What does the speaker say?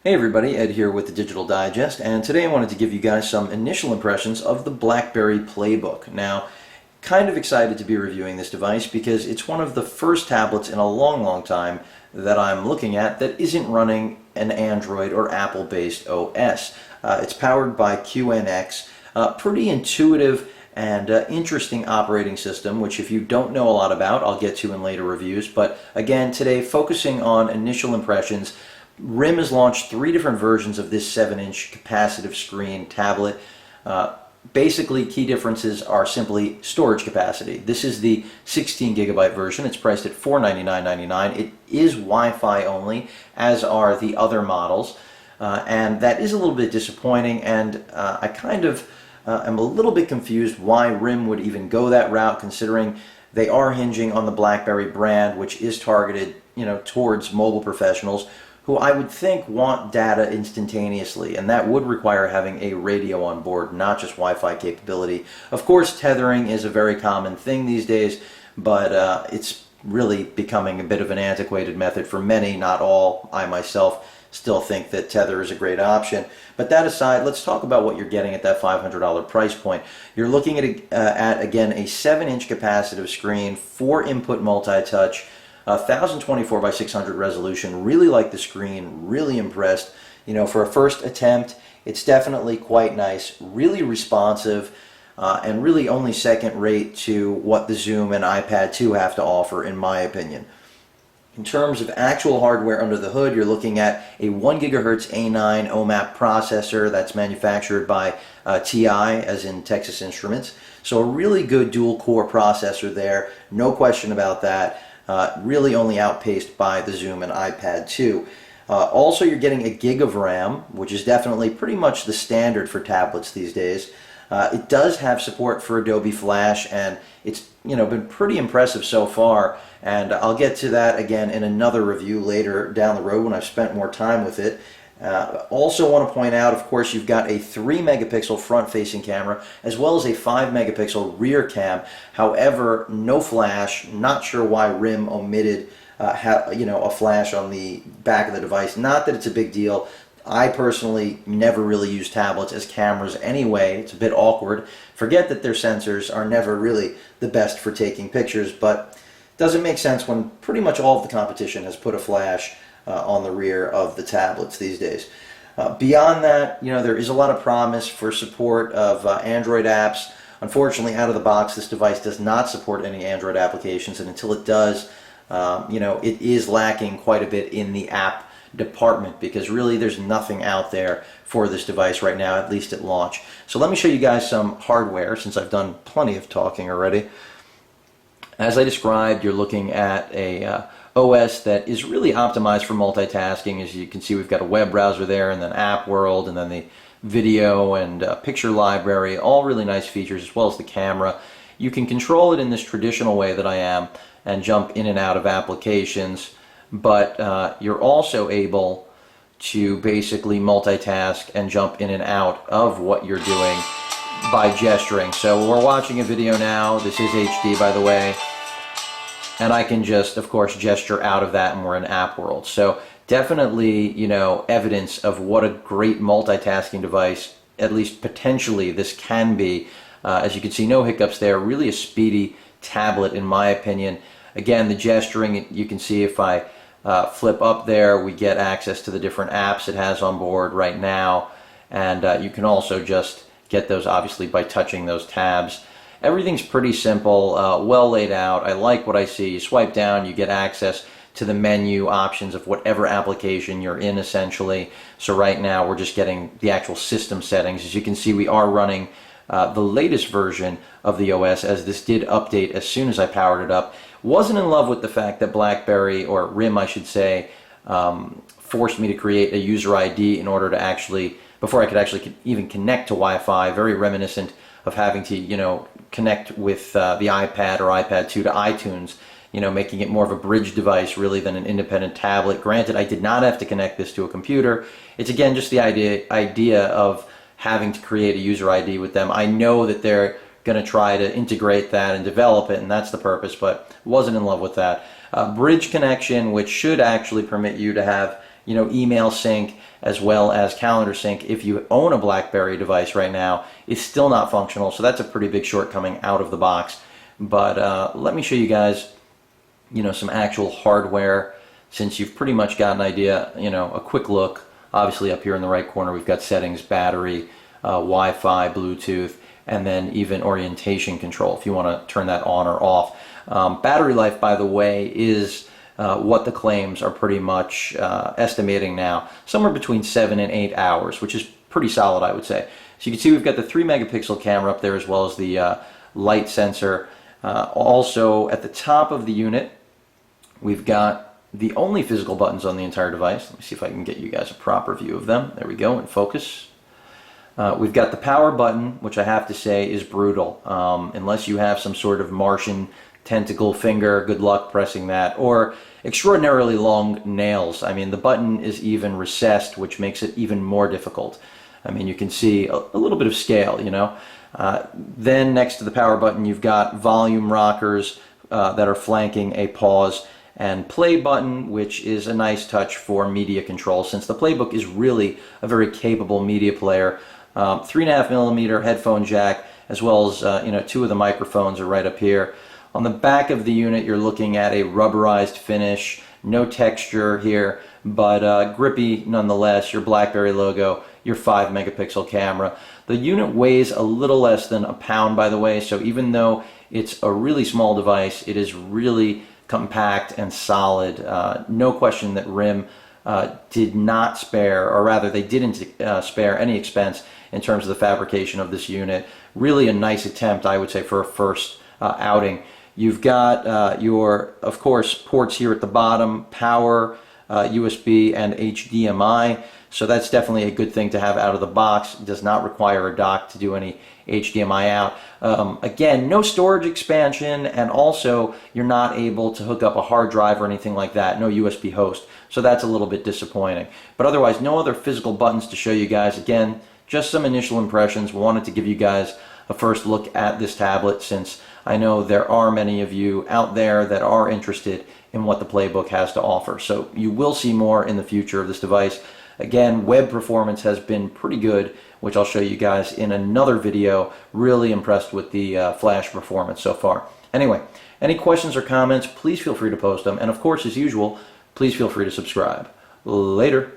Hey everybody, Ed here with the Digital Digest, and today I wanted to give you guys some initial impressions of the BlackBerry Playbook. Now, kind of excited to be reviewing this device because it's one of the first tablets in a long time that I'm looking at that isn't running an Android or Apple-based OS. It's powered by QNX, pretty intuitive and interesting operating system, which if you don't know a lot about, I'll get to in later reviews. But again, today focusing on initial impressions. RIM has launched 3 different versions of this 7-inch capacitive screen tablet. Basically, key differences are simply storage capacity. This is the 16 gigabyte version. It's priced at $499.99. It is Wi-Fi only, as are the other models. And that is a little bit disappointing, and I kind of am a little bit confused why RIM would even go that route, considering they are hinging on the BlackBerry brand, which is targeted, towards mobile professionals who I would think want data instantaneously, and that would require having a radio on board, not just Wi-Fi capability. Of course, tethering is a very common thing these days, but it's really becoming a bit of an antiquated method for many, not all. I myself still think that tether is a great option. But that aside, let's talk about what you're getting at that $500 price point. You're looking at again, a 7-inch capacitive screen, 4-input multi-touch, 1024 by 600 resolution. Really like the screen, really impressed. For a first attempt, it's definitely quite nice, really responsive, and really only second rate to what the Zoom and iPad 2 have to offer, in my opinion. In terms of actual hardware under the hood, you're looking at a 1 gigahertz A9 OMAP processor that's manufactured by TI, as in Texas Instruments. So a really good dual-core processor there, no question about that. Really only outpaced by the Zoom and iPad 2. Also, you're getting a gig of RAM, which is definitely pretty much the standard for tablets these days. It does have support for Adobe Flash, and it's been pretty impressive so far. And I'll get to that again in another review later down the road when I've spent more time with it. Also want to point out, of course, you've got a 3 megapixel front-facing camera as well as a 5 megapixel rear cam. However, no flash. Not sure why RIM omitted a flash on the back of the device. Not that it's a big deal. I personally never really use tablets as cameras anyway. It's a bit awkward. Forget that their sensors are never really the best for taking pictures, but it doesn't make sense when pretty much all of the competition has put a flash on the rear of the tablets these days. Beyond that, there is a lot of promise for support of Android apps. Unfortunately, out of the box, this device does not support any Android applications, and until it does, it is lacking quite a bit in the app department, because really there's nothing out there for this device right now, at least at launch. So let me show you guys some hardware, since I've done plenty of talking already. As I described, you're looking at a OS that is really optimized for multitasking. As you can see, we've got a web browser there, and then App World, and then the video and picture library, all really nice features, as well as the camera. You can control it in this traditional way that I am and jump in and out of applications, but you're also able to basically multitask and jump in and out of what you're doing by gesturing. So we're watching a video now. This is HD, by the way. And I can just, of course, gesture out of that, and we're in App World. So definitely, evidence of what a great multitasking device, at least potentially, this can be. As you can see, no hiccups there. Really a speedy tablet, in my opinion. Again, the gesturing, you can see if I flip up there, we get access to the different apps it has on board right now. And you can also just get those, obviously, by touching those tabs. Everything's pretty simple, well laid out. I like what I see. You swipe down, you get access to the menu options of whatever application you're in, essentially. So right now we're just getting the actual system settings. As you can see, we are running the latest version of the OS, as this did update as soon as I powered it up. Wasn't in love with the fact that BlackBerry, or RIM I should say, forced me to create a user ID in order to actually, before I could actually even connect to Wi-Fi. Very reminiscent of having to, connect with the iPad or iPad 2 to iTunes, making it more of a bridge device really than an independent tablet. Granted, I did not have to connect this to a computer. It's again just the idea of having to create a user ID with them. I know that they're going to try to integrate that and develop it, and that's the purpose, but wasn't in love with that. Bridge connection, which should actually permit you to have email sync as well as calendar sync, if you own a BlackBerry device right now, is still not functional. So that's a pretty big shortcoming out of the box. But let me show you guys, some actual hardware, since you've pretty much got an idea, a quick look. Obviously up here in the right corner, we've got settings, battery, Wi-Fi, Bluetooth, and then even orientation control if you want to turn that on or off. Battery life, by the way, is what the claims are pretty much estimating now, somewhere between 7 and 8 hours, which is pretty solid, I would say. So you can see we've got the 3 megapixel camera up there, as well as the light sensor. Also at the top of the unit, we've got the only physical buttons on the entire device. Let me see if I can get you guys a proper view of them. There we go, in focus. We've got the power button, which I have to say is brutal. Unless you have some sort of Martian tentacle finger, good luck pressing that, or extraordinarily long nails. I mean, the button is even recessed, which makes it even more difficult. I mean, you can see a little bit of scale, Then next to the power button, you've got volume rockers that are flanking a pause and play button, which is a nice touch for media control, since the Playbook is really a very capable media player. 3.5mm headphone jack, as well as 2 of the microphones are right up here. On the back of the unit, you're looking at a rubberized finish, no texture here, but grippy nonetheless. Your BlackBerry logo, your 5 megapixel camera. The unit weighs a little less than a pound, by the way, so even though it's a really small device, it is really compact and solid. No question that RIM did not spare, or rather they didn't spare any expense in terms of the fabrication of this unit. Really a nice attempt, I would say, for a first outing. You've got your, of course, ports here at the bottom, power, USB, and HDMI. So that's definitely a good thing to have out of the box. It does not require a dock to do any HDMI out. Again, no storage expansion, and also you're not able to hook up a hard drive or anything like that. No USB host. So that's a little bit disappointing. But otherwise, no other physical buttons to show you guys. Again, just some initial impressions. Wanted to give you guys a first look at this tablet, since I know there are many of you out there that are interested in what the Playbook has to offer. So you will see more in the future of this device. Again, web performance has been pretty good, which I'll show you guys in another video. Really impressed with the flash performance so far. Anyway, any questions or comments, please feel free to post them. And of course, as usual, please feel free to subscribe. Later.